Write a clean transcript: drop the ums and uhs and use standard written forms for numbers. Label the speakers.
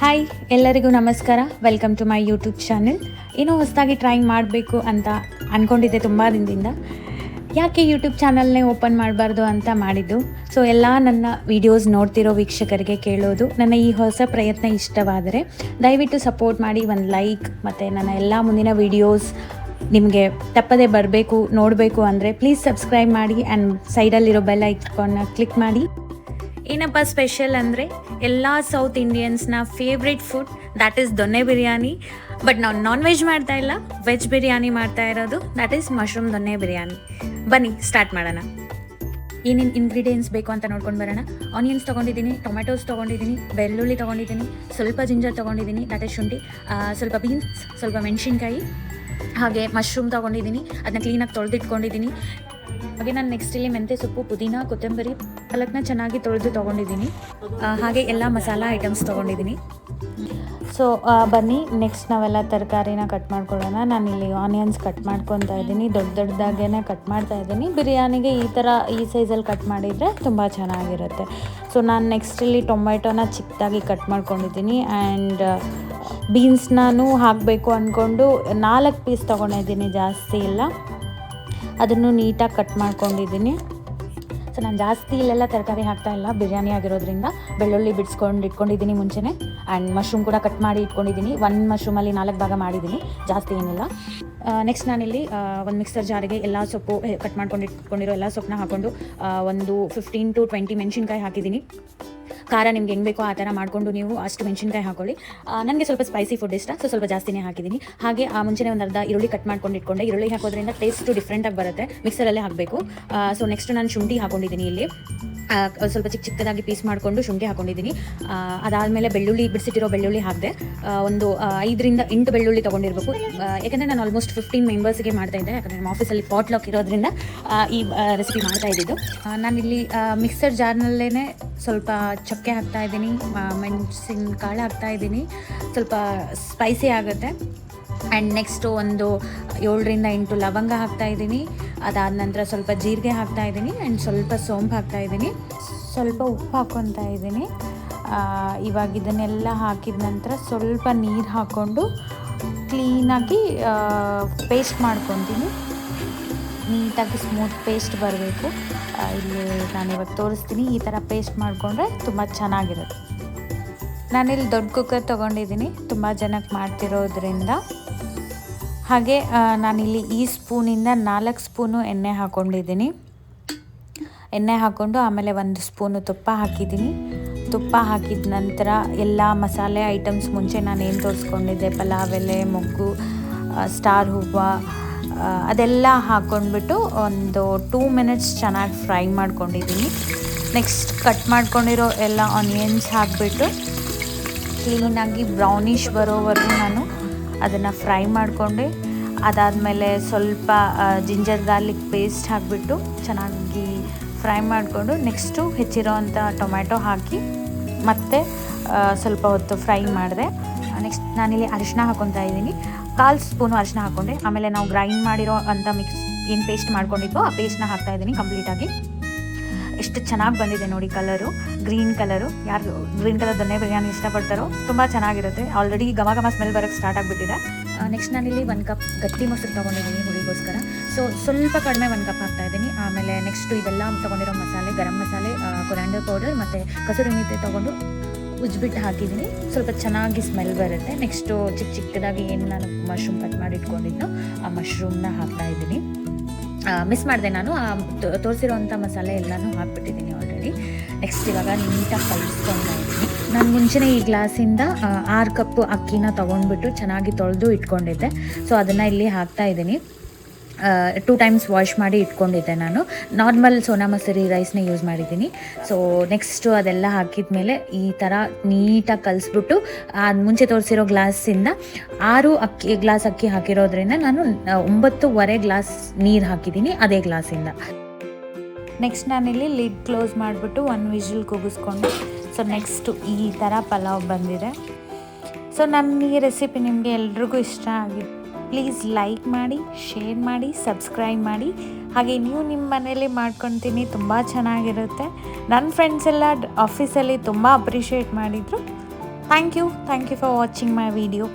Speaker 1: Hi ಎಲ್ಲರಿಗೂ ನಮಸ್ಕಾರ. Welcome to my YouTube channel. ಏನೋ ಹೊಸದಾಗಿ ಟ್ರೈ ಮಾಡಬೇಕು ಅಂತ ಅಂದ್ಕೊಂಡಿದ್ದೆ ತುಂಬ ದಿನದಿಂದ. ಯಾಕೆ ಯೂಟ್ಯೂಬ್ ಚಾನಲ್ನೇ ಓಪನ್ ಮಾಡಬಾರ್ದು ಅಂತ ಮಾಡಿದ್ದು. ಸೊ ಎಲ್ಲ ನನ್ನ ವೀಡಿಯೋಸ್ ನೋಡ್ತಿರೋ ವೀಕ್ಷಕರಿಗೆ ಕೇಳೋದು, ನನ್ನ ಈ ಹೊಸ ಪ್ರಯತ್ನ ಇಷ್ಟವಾದರೆ ದಯವಿಟ್ಟು ಸಪೋರ್ಟ್ ಮಾಡಿ, ಒಂದು ಲೈಕ್ ಮತ್ತು ನನ್ನ ಎಲ್ಲ ಮುಂದಿನ ವೀಡಿಯೋಸ್ ನಿಮಗೆ ತಪ್ಪದೇ ಬರಬೇಕು ನೋಡಬೇಕು ಅಂದರೆ ಪ್ಲೀಸ್ ಸಬ್ಸ್ಕ್ರೈಬ್ ಮಾಡಿ ಆ್ಯಂಡ್ ಸೈಡಲ್ಲಿರೋ ಬೆಲ್ ಐಕಾನ್ನ ಕ್ಲಿಕ್ ಮಾಡಿ. ಏನಪ್ಪ ಸ್ಪೆಷಲ್ ಅಂದರೆ ಎಲ್ಲ ಸೌತ್ ಇಂಡಿಯನ್ಸ್ನ favourite food, that is donne biryani. But ನಾವು ನಾನ್ ವೆಜ್ ಮಾಡ್ತಾ ಇಲ್ಲ, ವೆಜ್ ಬಿರಿಯಾನಿ ಮಾಡ್ತಾ ಇರೋದು, that is mushroom donne biryani. ಬನ್ನಿ ಸ್ಟಾರ್ಟ್ ಮಾಡೋಣ. ಏನೇನು ಇಂಗ್ರೀಡಿಯೆಂಟ್ಸ್ ಬೇಕು ಅಂತ ನೋಡ್ಕೊಂಡು ಬರೋಣ. ಆನಿಯನ್ಸ್ ತೊಗೊಂಡಿದ್ದೀನಿ, ಟೊಮೆಟೋಸ್ ತೊಗೊಂಡಿದ್ದೀನಿ, ಬೆಳ್ಳುಳ್ಳಿ ತೊಗೊಂಡಿದ್ದೀನಿ, ಸ್ವಲ್ಪ ಜಿಂಜರ್ ತೊಗೊಂಡಿದ್ದೀನಿ, ದ್ಯಾಟ್ ಈಸ್ ಶುಂಠಿ, ಸ್ವಲ್ಪ ಬೀನ್ಸ್, ಸ್ವಲ್ಪ ಮೆಣಸಿನ್ಕಾಯಿ, ಹಾಗೆ ಮಶ್ರೂಮ್ ತೊಗೊಂಡಿದ್ದೀನಿ, ಅದನ್ನ ಕ್ಲೀನಾಗಿ ತೊಳೆದಿಟ್ಕೊಂಡಿದ್ದೀನಿ. ಹಾಗೆ ನಾನು ನೆಕ್ಸ್ಟ್ ಇಲ್ಲಿ ಮೆಂತ್ಯ ಸೊಪ್ಪು, ಪುದೀನ, ಕೊತ್ತಂಬರಿ, ಪಾಲಕ್ನ ಚೆನ್ನಾಗಿ ತೊಳೆದಿದ್ದೀನಿ. ಹಾಗೆ ಎಲ್ಲ ಮಸಾಲ ಐಟಮ್ಸ್ ತೊಗೊಂಡಿದ್ದೀನಿ. ಸೊ ಬನ್ನಿ ನೆಕ್ಸ್ಟ್ ನಾವೆಲ್ಲ ತರಕಾರಿನ ಕಟ್ ಮಾಡ್ಕೊಳ್ಳೋಣ. ನಾನಿಲ್ಲಿ ಆನಿಯನ್ಸ್ ಕಟ್ ಮಾಡ್ಕೊತಾ ಇದ್ದೀನಿ, ದೊಡ್ಡದಾಗೇ ಕಟ್ ಮಾಡ್ತಾ ಇದ್ದೀನಿ. ಬಿರಿಯಾನಿಗೆ ಈ ಸೈಜಲ್ಲಿ ಕಟ್ ಮಾಡಿದರೆ ತುಂಬ ಚೆನ್ನಾಗಿರುತ್ತೆ. ಸೊ ನಾನು ನೆಕ್ಸ್ಟ್ ಇಲ್ಲಿ ಟೊಮೆಟೊನ ಚಿಕ್ಕದಾಗಿ ಕಟ್ ಮಾಡ್ಕೊಂಡಿದ್ದೀನಿ ಆ್ಯಂಡ್ ಬೀನ್ಸ್ನೂ ಹಾಕಬೇಕು ಅಂದ್ಕೊಂಡು 4 ಪೀಸ್ ತೊಗೊಂಡಿದ್ದೀನಿ, ಜಾಸ್ತಿ ಇಲ್ಲ. ಅದನ್ನು ನೀಟಾಗಿ ಕಟ್ ಮಾಡ್ಕೊಂಡಿದ್ದೀನಿ. ಸೊ ನಾನು ಜಾಸ್ತಿ ಇಲ್ಲೆಲ್ಲ ತರಕಾರಿ ಹಾಕ್ತಾಯಿಲ್ಲ, ಬಿರಿಯಾನಿ ಆಗಿರೋದ್ರಿಂದ. ಬೆಳ್ಳುಳ್ಳಿ ಬಿಡಿಸ್ಕೊಂಡು ಇಟ್ಕೊಂಡಿದ್ದೀನಿ ಮುಂಚೆನೇ, ಆ್ಯಂಡ್ ಮಶ್ರೂಮ್ ಕೂಡ ಕಟ್ ಮಾಡಿ ಇಟ್ಕೊಂಡಿದ್ದೀನಿ. 1 ಮಶ್ರೂಮಲ್ಲಿ 4 ಭಾಗ ಮಾಡಿದ್ದೀನಿ, ಜಾಸ್ತಿ ಏನಿಲ್ಲ. ನೆಕ್ಸ್ಟ್ ನಾನಿಲ್ಲಿ ಒಂದು ಮಿಕ್ಸರ್ ಜಾರಿಗೆ ಎಲ್ಲ ಸೊಪ್ಪು ಕಟ್ ಮಾಡ್ಕೊಂಡು ಇಟ್ಕೊಂಡಿರೋ ಎಲ್ಲ ಸೊಪ್ಪನ್ನ ಹಾಕ್ಕೊಂಡು ಒಂದು 15 to 20 ಮೆಣಸಿನ್ಕಾಯಿ ಹಾಕಿದ್ದೀನಿ. ಖಾರ ನಿಮ್ಗೆ ಹೆಂಗೆ ಬೇಕೋ ಆ ಥರ ಮಾಡಿಕೊಂಡು ನೀವು ಅಷ್ಟು ಮೆಣಸಿನ್ಕಾಯಿ ಹಾಕೊಳ್ಳಿ. ನನಗೆ ಸ್ವಲ್ಪ ಸ್ಪೈಸಿ ಫುಡ್ ಇಷ್ಟ, ಸೊ ಸ್ವಲ್ಪ ಜಾಸ್ತಿನೇ ಹಾಕಿದ್ದೀನಿ. ಹಾಗೆ ಮುಂಚೆನೇ ಒಂದು ಅರ್ಧ ಈರುಳ್ಳಿ ಕಟ್ ಮಾಡ್ಕೊಂಡು ಇಟ್ಕೊಂಡೆ. ಈರುಳ್ಳಿ ಹಾಕೋದ್ರಿಂದ ಟೇಸ್ಟು ಡಿಫ್ರೆಂಟಾಗಿ ಬರುತ್ತೆ, ಮಿಕ್ಸರಲ್ಲೇ ಹಾಕಬೇಕು. ಸೊ ನೆಕ್ಸ್ಟ್ ನಾನು ಶುಂಠಿ ಹಾಕೊಂಡಿದ್ದೀನಿ. ಇಲ್ಲಿ ಸ್ವಲ್ಪ ಚಿಕ್ಕದಾಗಿ ಪೀಸ್ ಮಾಡಿಕೊಂಡು ಶುಂಠಿ ಹಾಕೊಂಡಿದ್ದೀನಿ. ಅದಾದಮೇಲೆ ಬೆಳ್ಳುಳ್ಳಿ, ಬಿಡಿಸಿಟ್ಟಿರೋ ಬೆಳ್ಳುಳ್ಳಿ ಹಾಕಿದೆ. ಒಂದು 5 ರಿಂದ 8 ಬೆಳ್ಳುಳ್ಳಿ ತೊಗೊಂಡಿರ್ಬೇಕು. ಯಾಕಂದರೆ ನಾನು ಆಲ್ಮೋಸ್ಟ್ 15 ಮೆಂಬರ್ಸ್ಗೆ ಮಾಡ್ತಾಯಿದ್ದೆ, ಯಾಕಂದರೆ ನಮ್ಮ ಆಫೀಸಲ್ಲಿ ಪಾಟ್ಲಾಕ್ ಇರೋದ್ರಿಂದ ಈ ರೆಸಿಪಿ ಮಾಡ್ತಾಯಿದ್ದು. ನಾನಿಲ್ಲಿ ಮಿಕ್ಸರ್ ಜಾರ್ನಲ್ಲೇ ಸ್ವಲ್ಪ ಚಕ್ಕೆ ಹಾಕ್ತಾಯಿದ್ದೀನಿ, ಮೆಣಸಿನಕಾಳು ಹಾಕ್ತಾಯಿದ್ದೀನಿ, ಸ್ವಲ್ಪ ಸ್ಪೈಸಿ ಆಗುತ್ತೆ. ಆ್ಯಂಡ್ ನೆಕ್ಸ್ಟು ಒಂದು 7 ರಿಂದ 8 ಲವಂಗ ಹಾಕ್ತಾಯಿದ್ದೀನಿ. ಅದಾದ ನಂತರ ಸ್ವಲ್ಪ ಜೀರಿಗೆ ಹಾಕ್ತಾಯಿದ್ದೀನಿ ಆ್ಯಂಡ್ ಸ್ವಲ್ಪ ಸೋಂಪು ಹಾಕ್ತಾಯಿದ್ದೀನಿ, ಸ್ವಲ್ಪ ಉಪ್ಪು ಹಾಕ್ಕೊತಾ ಇದ್ದೀನಿ. ಇವಾಗ ಇದನ್ನೆಲ್ಲ ಹಾಕಿದ ನಂತರ ಸ್ವಲ್ಪ ನೀರು ಹಾಕ್ಕೊಂಡು ಕ್ಲೀನಾಗಿ ಪೇಸ್ಟ್ ಮಾಡ್ಕೊತೀನಿ. ನೀಟಾಗಿ ಸ್ಮೂತ್ ಪೇಸ್ಟ್ ಬರಬೇಕು. ಇಲ್ಲಿ ನಾನಿವಾಗ ತೋರಿಸ್ತೀನಿ, ಈ ಥರ ಪೇಸ್ಟ್ ಮಾಡಿಕೊಂಡ್ರೆ ತುಂಬ ಚೆನ್ನಾಗಿರುತ್ತೆ. ನಾನಿಲ್ಲಿ ದೊಡ್ಡ ಕುಕ್ಕರ್ ತೊಗೊಂಡಿದ್ದೀನಿ, ತುಂಬ ಜನಕ್ಕೆ ಮಾಡ್ತಿರೋದ್ರಿಂದ. ಹಾಗೆ ನಾನಿಲ್ಲಿ ಈ ಸ್ಪೂನಿಂದ 4 ಸ್ಪೂನು ಎಣ್ಣೆ ಹಾಕ್ಕೊಂಡಿದ್ದೀನಿ. ಎಣ್ಣೆ ಹಾಕ್ಕೊಂಡು ಆಮೇಲೆ 1 ಸ್ಪೂನು ತುಪ್ಪ ಹಾಕಿದ್ದೀನಿ. ತುಪ್ಪ ಹಾಕಿದ ನಂತರ ಎಲ್ಲ ಮಸಾಲೆ ಐಟಮ್ಸ್ ಮುಂಚೆ ನಾನೇನು ತೋರಿಸ್ಕೊಂಡಿದ್ದೆ, ಪಲಾವ್ ಎಲೆ, ಮೊಗ್ಗು, ಸ್ಟಾರ್ ಹೂವು, ಅದೆಲ್ಲ ಹಾಕ್ಕೊಂಡ್ಬಿಟ್ಟು ಒಂದು 2 ಮಿನಿಟ್ಸ್ ಚೆನ್ನಾಗಿ ಫ್ರೈ ಮಾಡ್ಕೊಂಡಿದ್ದೀನಿ. ನೆಕ್ಸ್ಟ್ ಕಟ್ ಮಾಡ್ಕೊಂಡಿರೋ ಎಲ್ಲ ಆನಿಯನ್ಸ್ ಹಾಕಿಬಿಟ್ಟು ಕ್ಲೀನಾಗಿ ಬ್ರೌನಿಷ್ ಬರೋವರೆಗೂ ನಾನು ಅದನ್ನು ಫ್ರೈ ಮಾಡಿಕೊಂಡೆ. ಅದಾದಮೇಲೆ ಸ್ವಲ್ಪ ಜಿಂಜರ್ ಗಾರ್ಲಿಕ್ ಪೇಸ್ಟ್ ಹಾಕಿಬಿಟ್ಟು ಚೆನ್ನಾಗಿ ಫ್ರೈ ಮಾಡಿಕೊಂಡು ನೆಕ್ಸ್ಟು ಹೆಚ್ಚಿರೋ ಅಂಥ ಟೊಮ್ಯಾಟೊ ಹಾಕಿ ಮತ್ತೆ ಸ್ವಲ್ಪ ಹೊತ್ತು ಫ್ರೈ ಮಾಡಿದೆ. ನೆಕ್ಸ್ಟ್ ನಾನಿಲ್ಲಿ ಅರಿಶಿನ ಹಾಕ್ಕೊತಾ ಇದ್ದೀನಿ, 1/4 ಸ್ಪೂನು ಅರಿಶಿನ ಹಾಕ್ಕೊಂಡೆ. ಆಮೇಲೆ ನಾವು ಗ್ರೈಂಡ್ ಮಾಡಿರೋ ಅಂಥ ಏನು ಪೇಸ್ಟ್ ಮಾಡ್ಕೊಂಡಿದ್ವೋ ಆ ಪೇಸ್ಟ್ನ ಹಾಕ್ತಾಯಿದ್ದೀನಿ ಕಂಪ್ಲೀಟಾಗಿ. ಎಷ್ಟು ಚೆನ್ನಾಗಿ ಬಂದಿದೆ ನೋಡಿ ಕಲರು, ಗ್ರೀನ್ ಕಲರು. ಯಾರು ಗ್ರೀನ್ ಕಲರ್ ದೊನ್ನೆ ಬಿರಿಯಾನಿ ಇಷ್ಟಪಡ್ತಾರೋ ತುಂಬ ಚೆನ್ನಾಗಿರುತ್ತೆ. ಆಲ್ರೆಡಿ ಘಮ ಸ್ಮೆಲ್ ಬರೋಕ್ಕೆ ಸ್ಟಾರ್ಟ್ ಆಗಿಬಿಟ್ಟಿದೆ. ನೆಕ್ಸ್ಟ್ ನಾನಿಲ್ಲಿ 1 ಕಪ್ ಗಟ್ಟಿ ಮೊಸರು ತೊಗೊಂಡಿದ್ದೀನಿ ಹುಳಿಗೋಸ್ಕರ. ಸೊ ಸ್ವಲ್ಪ ಕಡಿಮೆ 1 ಕಪ್ ಹಾಕ್ತಾಯಿದ್ದೀನಿ. ಆಮೇಲೆ ನೆಕ್ಸ್ಟು ಇದೆಲ್ಲ ತೊಗೊಂಡಿರೋ ಮಸಾಲೆ, ಗರಂ ಮಸಾಲೆ, ಕೊರಿಯಾಂಡರ್ ಪೌಡರ್ ಮತ್ತು ಕಸೂರಿ ಮೇಥಿ ತೊಗೊಂಡು ಉಜ್ಬಿಟ್ಟು ಹಾಕಿದ್ದೀನಿ, ಸ್ವಲ್ಪ ಚೆನ್ನಾಗಿ ಸ್ಮೆಲ್ ಬರುತ್ತೆ. ನೆಕ್ಸ್ಟು ಚಿಕ್ಕದಾಗಿ ಏನು ನಾನು ಮಶ್ರೂಮ್ ಕಟ್ ಮಾಡಿ ಇಟ್ಕೊಂಡಿದ್ದು ಆ ಮಶ್ರೂಮ್ನ ಹಾಕ್ತಾಯಿದ್ದೀನಿ. ಮಿಸ್ ಮಾಡಿದೆ ನಾನು, ತೋರಿಸಿರೋವಂಥ ಮಸಾಲೆ ಎಲ್ಲನೂ ಹಾಕ್ಬಿಟ್ಟಿದ್ದೀನಿ ಆಲ್ರೆಡಿ. ನೆಕ್ಸ್ಟ್ ಇವಾಗ ನೀಟಾಗಿ ಕಲಿಸ್ಕೊತಾ ಇದ್ದೀನಿ. ನಾನು ಮುಂಚೆನೇ ಈ ಗ್ಲಾಸಿಂದ 6 ಕಪ್ ಅಕ್ಕಿನ ತೊಗೊಂಡ್ಬಿಟ್ಟು ಚೆನ್ನಾಗಿ ತೊಳೆದು ಇಟ್ಕೊಂಡಿದ್ದೆ. ಸೊ ಅದನ್ನು ಇಲ್ಲಿ ಹಾಕ್ತಾಯಿದ್ದೀನಿ. 2 ಟೈಮ್ಸ್ ವಾಶ್ ಮಾಡಿ ಇಟ್ಕೊಂಡಿದ್ದೆ ನಾನು. ನಾರ್ಮಲ್ ಸೋನಾ ಮಸೂರಿ ರೈಸ್ನೇ ಯೂಸ್ ಮಾಡಿದ್ದೀನಿ. ಸೊ ನೆಕ್ಸ್ಟು ಅದೆಲ್ಲ ಹಾಕಿದ ಮೇಲೆ ಈ ಥರ ನೀಟಾಗಿ ಕಲಿಸ್ಬಿಟ್ಟು ಮುಂಚೆ ತೋರಿಸಿರೋ ಗ್ಲಾಸಿಂದ 6 ಗ್ಲಾಸ್ ಅಕ್ಕಿ ಹಾಕಿರೋದ್ರಿಂದ ನಾನು 9.25 ಗ್ಲಾಸ್ ನೀರು ಹಾಕಿದ್ದೀನಿ ಅದೇ ಗ್ಲಾಸಿಂದ. ನೆಕ್ಸ್ಟ್ ನಾನಿಲ್ಲಿ ಲಿಡ್ ಕ್ಲೋಸ್ ಮಾಡಿಬಿಟ್ಟು 1 ವಿಷಲ್ ಕೂಗಿಸ್ಕೊಂಡು, ಸೊ ನೆಕ್ಸ್ಟು ಈ ಥರ ಪಲಾವ್ ಬಂದಿದೆ. ಸೊ ನನ್ನ ಈ ರೆಸಿಪಿ ನಿಮಗೆ ಎಲ್ರಿಗೂ ಇಷ್ಟ ಆಗಿದೆ. ಪ್ಲೀಸ್ ಲೈಕ್ ಮಾಡಿ, ಶೇರ್ ಮಾಡಿ, ಸಬ್ಸ್ಕ್ರೈಬ್ ಮಾಡಿ. ಹಾಗೆ ನೀವು ನಿಮ್ಮ ಮನೇಲಿ ಮಾಡ್ಕೊತೀನಿ, ತುಂಬ ಚೆನ್ನಾಗಿರುತ್ತೆ. ನನ್ನ ಫ್ರೆಂಡ್ಸ್ ಎಲ್ಲ ಆಫೀಸಲ್ಲಿ ತುಂಬ ಅಪ್ರಿಷಿಯೇಟ್ ಮಾಡಿದರು. Thank you for watching my video.